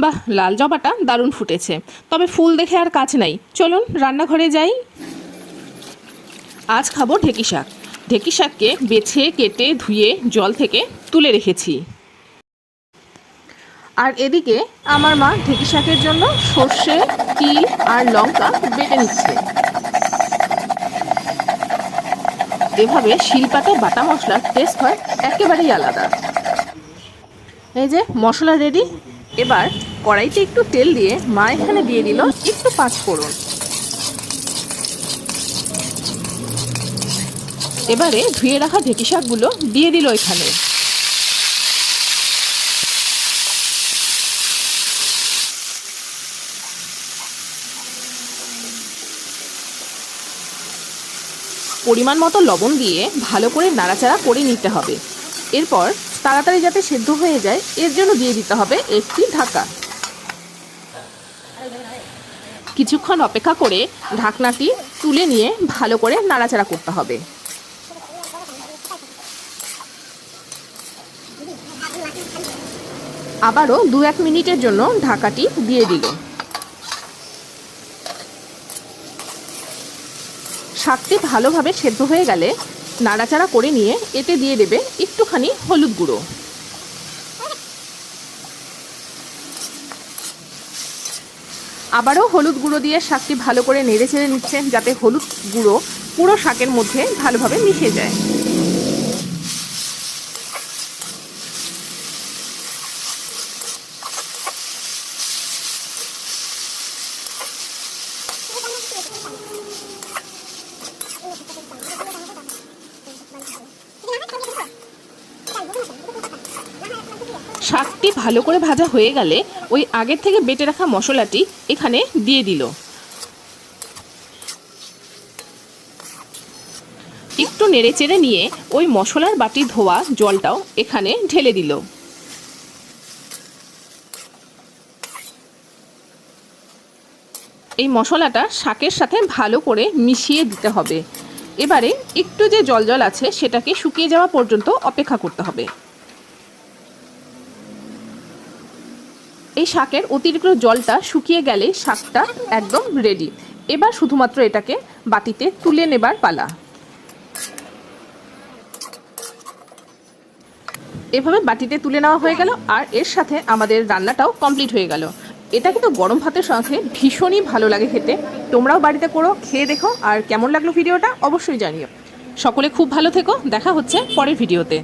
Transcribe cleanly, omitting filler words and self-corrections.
বাহ, লাল জবাটা দারুণ ফুটেছে, তবে ফুল দেখে আর কাজ নাই। চলুন রান্নাঘরে যাই। আজ খাবো ঢেঁকি শাক। ঢেঁকি শাককে বেছে কেটে ধুয়ে জল থেকে তুলে রেখেছি। আর এদিকে আমার মা ঢেঁকি শাকের জন্য সর্ষে, তিল আর লঙ্কা বেটে নিচ্ছে। এভাবে শিলপাটে বাটা মশলার টেস্ট হয় একেবারেই আলাদা। এই যে মশলা রেডি। এবার কড়াইতে একটু তেল দিয়ে মা এখানে দিয়ে দিল একটু পাঁচফোড়ন। এবারে ধুয়ে রাখা ঢেঁকি শাকগুলো দিয়ে দিল এখানে। পরিমাণ মতো লবণ দিয়ে ভালো করে নাড়াচাড়া করে নিতে হবে। এরপর তাড়াতাড়ি যাতে সেদ্ধ হয়ে যায় এর জন্য দিয়ে দিতে হবে একটি ঢাকা। কিছুক্ষণ অপেক্ষা করে ঢাকনাটি তুলে নিয়ে ভালো করে নাড়াচাড়া করতে হবে। আবারও 2-1 মিনিটের জন্য ঢাকাটি দিয়ে দিল। শাকটি ভালোভাবে সেদ্ধ হয়ে গেলে নাড়াচাড়া করে নিয়ে এতে দিয়ে দেবে একটুখানি হলুদ গুঁড়ো। আবারও হলুদ গুঁড়ো দিয়ে শাকটি ভালো করে নেড়ে চেড়ে নিচ্ছেন যাতে হলুদ গুঁড়ো পুরো শাকের মধ্যে ভালোভাবে মিশে যায়। শাকটি ভালো করে ভাজা হয়ে গেলে ওই আগের থেকে বেটে রাখা মশলাটি এখানে দিয়ে দিল। একটু নেড়ে চেড়ে নিয়ে ওই মশলার বাটি ধোয়া জলটাও এখানে ঢেলে দিল। এই মশলাটা শাকের সাথে ভালো করে মিশিয়ে দিতে হবে। এবারে একটু যে জল আছে সেটাকে শুকিয়ে যাওয়া পর্যন্ত অপেক্ষা করতে হবে। এই শাকের অতিরিক্ত জলটা শুকিয়ে গেলে শাকটা একদম রেডি। এবার শুধুমাত্র এটাকে বাটিতে তুলে নেবার পালা। এভাবে বাটিতে তুলে নেওয়া হয়ে গেল আর এর সাথে আমাদের রান্নাটাও কমপ্লিট হয়ে গেল। এটা কিন্তু গরম ভাতের সাথে ভীষণই ভালো লাগে খেতে। তোমরাও বাড়িতে করো, খেয়ে দেখো, আর কেমন লাগলো ভিডিওটা অবশ্যই জানিও। সকলে খুব ভালো থেকো, দেখা হচ্ছে পরের ভিডিওতে।